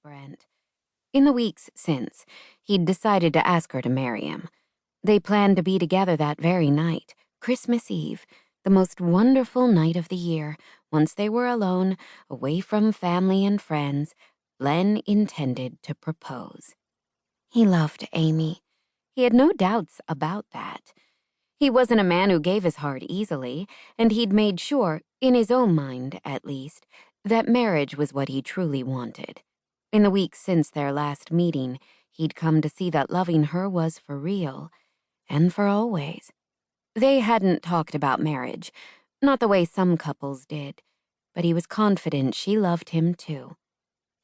Brent. In the weeks since, he'd decided to ask her to marry him. They planned to be together that very night, Christmas Eve, the most wonderful night of the year. Once they were alone, away from family and friends, Len intended to propose. He loved Amy. He had no doubts about that. He wasn't a man who gave his heart easily, and he'd made sure, in his own mind at least, that marriage was what he truly wanted. In the weeks since their last meeting, he'd come to see that loving her was for real, and for always. They hadn't talked about marriage, not the way some couples did, but he was confident she loved him too.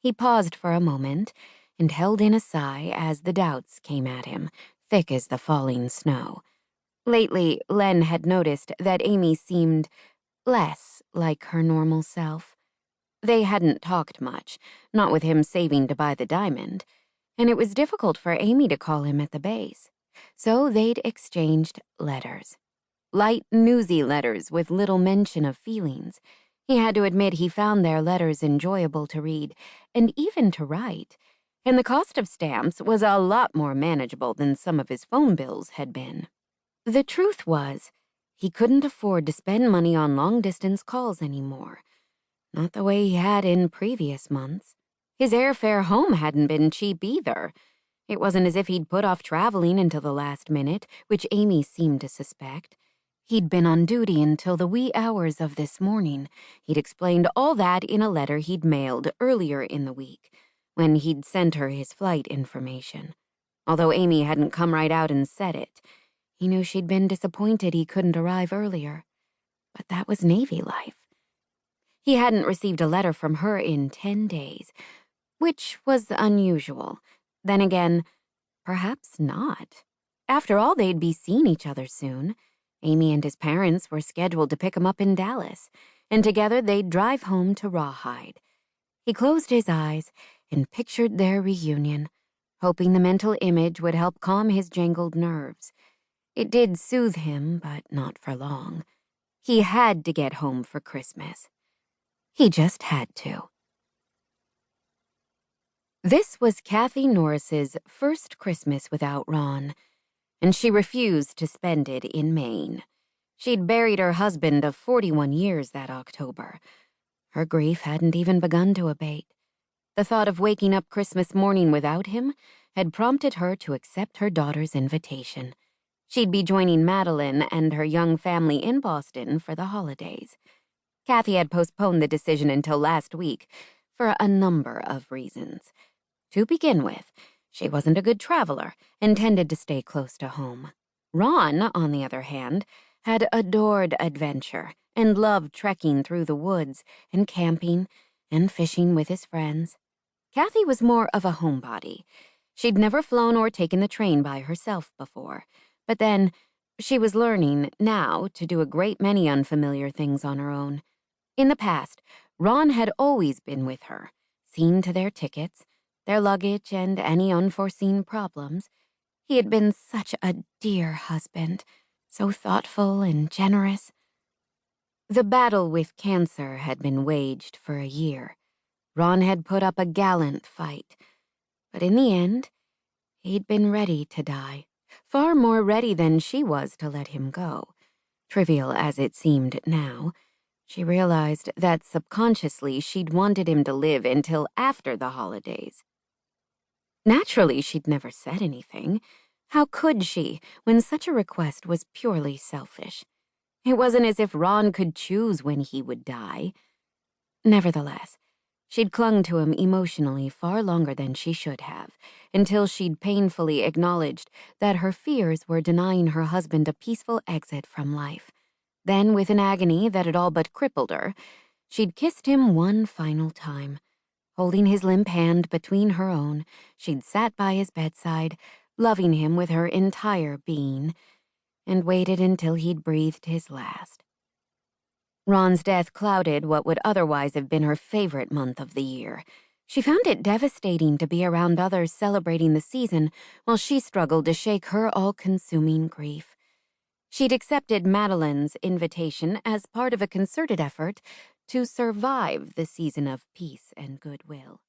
He paused for a moment and held in a sigh as the doubts came at him, thick as the falling snow. Lately, Len had noticed that Amy seemed less like her normal self. They hadn't talked much, not with him saving to buy the diamond, and it was difficult for Amy to call him at the base. So they'd exchanged letters. Light, newsy letters with little mention of feelings. He had to admit he found their letters enjoyable to read, and even to write, and the cost of stamps was a lot more manageable than some of his phone bills had been. The truth was, he couldn't afford to spend money on long-distance calls anymore. Not the way he had in previous months. His airfare home hadn't been cheap either. It wasn't as if he'd put off traveling until the last minute, which Amy seemed to suspect. He'd been on duty until the wee hours of this morning. He'd explained all that in a letter he'd mailed earlier in the week, when he'd sent her his flight information. Although Amy hadn't come right out and said it, he knew she'd been disappointed he couldn't arrive earlier. But that was Navy life. He hadn't received a letter from her in 10 days, which was unusual. Then again, perhaps not. After all, they'd be seeing each other soon. Amy and his parents were scheduled to pick him up in Dallas, and together they'd drive home to Rawhide. He closed his eyes and pictured their reunion, hoping the mental image would help calm his jangled nerves. It did soothe him, but not for long. He had to get home for Christmas. He just had to. This was Kathy Norris's first Christmas without Ron, and she refused to spend it in Maine. She'd buried her husband of 41 years that October. Her grief hadn't even begun to abate. The thought of waking up Christmas morning without him had prompted her to accept her daughter's invitation. She'd be joining Madeline and her young family in Boston for the holidays. Kathy had postponed the decision until last week for a number of reasons. To begin with, she wasn't a good traveler and tended to stay close to home. Ron, on the other hand, had adored adventure and loved trekking through the woods and camping and fishing with his friends. Kathy was more of a homebody. She'd never flown or taken the train by herself before, but then she was learning now to do a great many unfamiliar things on her own. In the past, Ron had always been with her, seen to their tickets, their luggage, and any unforeseen problems. He had been such a dear husband, so thoughtful and generous. The battle with cancer had been waged for a year. Ron had put up a gallant fight, but in the end, he'd been ready to die, far more ready than she was to let him go. Trivial as it seemed now, she realized that subconsciously she'd wanted him to live until after the holidays. Naturally, she'd never said anything. How could she, when such a request was purely selfish? It wasn't as if Ron could choose when he would die. Nevertheless, she'd clung to him emotionally far longer than she should have, until she'd painfully acknowledged that her fears were denying her husband a peaceful exit from life. Then, with an agony that had all but crippled her, she'd kissed him one final time. Holding his limp hand between her own, she'd sat by his bedside, loving him with her entire being, and waited until he'd breathed his last. Ron's death clouded what would otherwise have been her favorite month of the year. She found it devastating to be around others celebrating the season while she struggled to shake her all-consuming grief. She'd accepted Madeline's invitation as part of a concerted effort to survive the season of peace and goodwill.